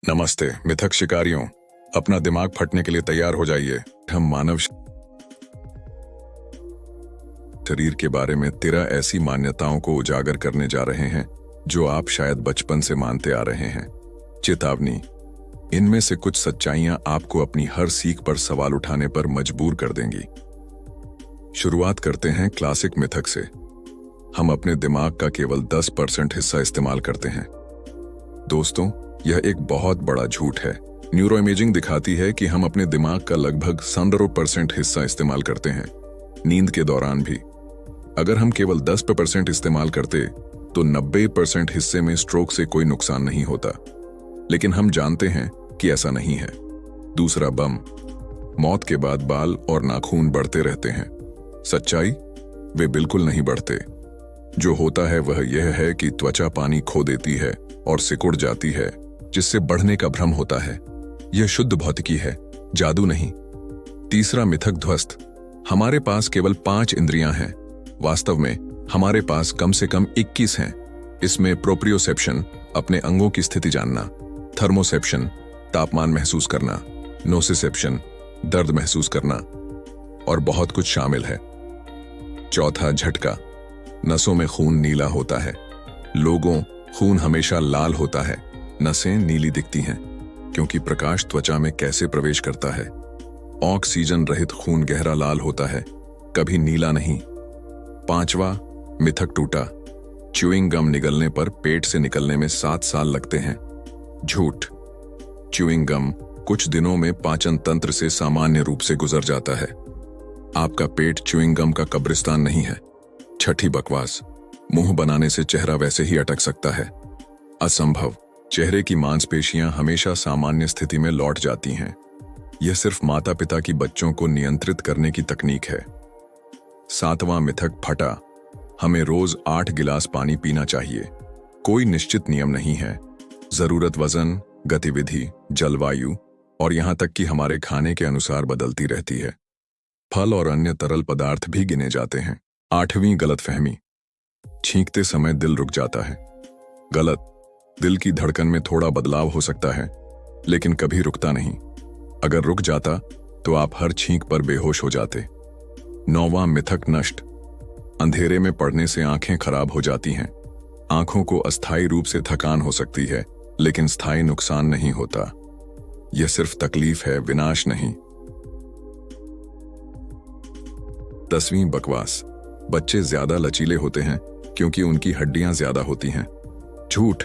नमस्ते मिथक शिकारियों, अपना दिमाग फटने के लिए तैयार हो जाइए। हम मानव शरीर के बारे में 13 ऐसी मान्यताओं को उजागर करने जा रहे हैं जो आप शायद बचपन से मानते आ रहे हैं। चेतावनी, इनमें से कुछ सच्चाइयां आपको अपनी हर सीख पर सवाल उठाने पर मजबूर कर देंगी। शुरुआत करते हैं क्लासिक मिथक से। हम अपने दिमाग का केवल 10% हिस्सा इस्तेमाल करते हैं। दोस्तों, यह एक बहुत बड़ा झूठ है। न्यूरो इमेजिंग दिखाती है कि हम अपने दिमाग का लगभग 17% हिस्सा इस्तेमाल करते हैं, नींद के दौरान भी। अगर हम केवल 10% इस्तेमाल करते तो 90% हिस्से में स्ट्रोक से कोई नुकसान नहीं होता। लेकिन हम जानते हैं कि ऐसा नहीं है। दूसरा बम, मौत के बाद बाल और नाखून बढ़ते रहते हैं। सच्चाई, वे बिल्कुल नहीं बढ़ते। जो होता है वह यह है कि त्वचा पानी खो देती है और सिकुड़ जाती है, जिससे बढ़ने का भ्रम होता है। यह शुद्ध भौतिकी है, जादू नहीं। तीसरा मिथक ध्वस्त, हमारे पास केवल 5 इंद्रियां हैं। वास्तव में हमारे पास कम से कम 21 हैं। इसमें प्रोप्रियोसेप्शन, अपने अंगों की स्थिति जानना, थर्मोसेप्शन, तापमान महसूस करना, नोसिसेप्शन, दर्द महसूस करना और बहुत कुछ शामिल है। चौथा झटका, नसों में खून नीला होता है। लोगों, खून हमेशा लाल होता है, नसें नीली दिखती हैं क्योंकि प्रकाश त्वचा में कैसे प्रवेश करता है। ऑक्सीजन रहित खून गहरा लाल होता है, कभी नीला नहीं। पांचवा मिथक टूटा, च्यूइंग गम निगलने पर पेट से निकलने में 7 साल लगते हैं। झूठ, च्यूइंग गम कुछ दिनों में पाचन तंत्र से सामान्य रूप से गुजर जाता है। आपका पेट च्यूइंग गम का कब्रिस्तान नहीं है। छठी बकवास, मुंह बनाने से चेहरा वैसे ही अटक सकता है। असंभव, चेहरे की मांसपेशियां हमेशा सामान्य स्थिति में लौट जाती हैं। यह सिर्फ माता पिता की बच्चों को नियंत्रित करने की तकनीक है। 7वां मिथक फटा, हमें रोज 8 गिलास पानी पीना चाहिए। कोई निश्चित नियम नहीं है। जरूरत वजन, गतिविधि, जलवायु और यहां तक कि हमारे खाने के अनुसार बदलती रहती है। फल और अन्य तरल पदार्थ भी गिने जाते हैं। 8वीं गलतफहमी, छींकते समय दिल रुक जाता है। गलत, दिल की धड़कन में थोड़ा बदलाव हो सकता है, लेकिन कभी रुकता नहीं। अगर रुक जाता तो आप हर छींक पर बेहोश हो जाते। 9वां मिथक नष्ट, अंधेरे में पड़ने से आंखें खराब हो जाती हैं। आंखों को अस्थायी रूप से थकान हो सकती है, लेकिन स्थायी नुकसान नहीं होता। यह सिर्फ तकलीफ है, विनाश नहीं। 10वीं बकवास, बच्चे ज्यादा लचीले होते हैं क्योंकि उनकी हड्डियां ज्यादा होती हैं। झूठ,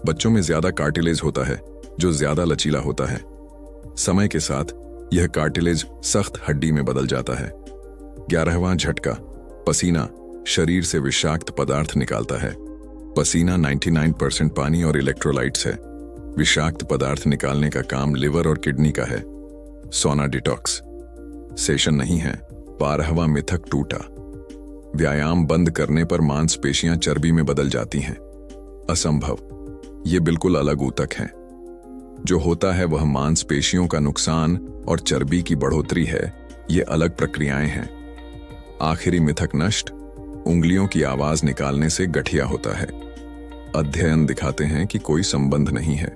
बच्चों में ज्यादा कार्टिलेज होता है जो ज्यादा लचीला होता है। समय के साथ यह कार्टिलेज सख्त हड्डी में बदल जाता है। 11वां झटका, पसीना शरीर से विषाक्त पदार्थ निकालता है। पसीना 99% पानी और इलेक्ट्रोलाइट्स है। विषाक्त पदार्थ निकालने का काम लिवर और किडनी का है। सोना डिटॉक्स सेशन नहीं है। 12वां मिथक टूटा, व्यायाम बंद करने पर मांसपेशियां चर्बी में बदल जाती हैं। असंभव, ये बिल्कुल अलग ऊतक है। जो होता है वह मांसपेशियों का नुकसान और चर्बी की बढ़ोतरी है। ये अलग प्रक्रियाएं हैं। आखिरी मिथक नष्ट, उंगलियों की आवाज निकालने से गठिया होता है। अध्ययन दिखाते हैं कि कोई संबंध नहीं है।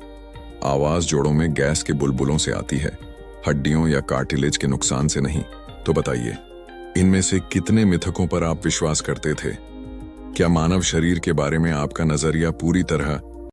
आवाज जोड़ों में गैस के बुलबुलों से आती है, हड्डियों या कार्टिलेज के नुकसान से नहीं। तो बताइए, इनमें से कितने मिथकों पर आप विश्वास करते थे? क्या मानव शरीर के बारे में आपका नजरिया पूरी तरह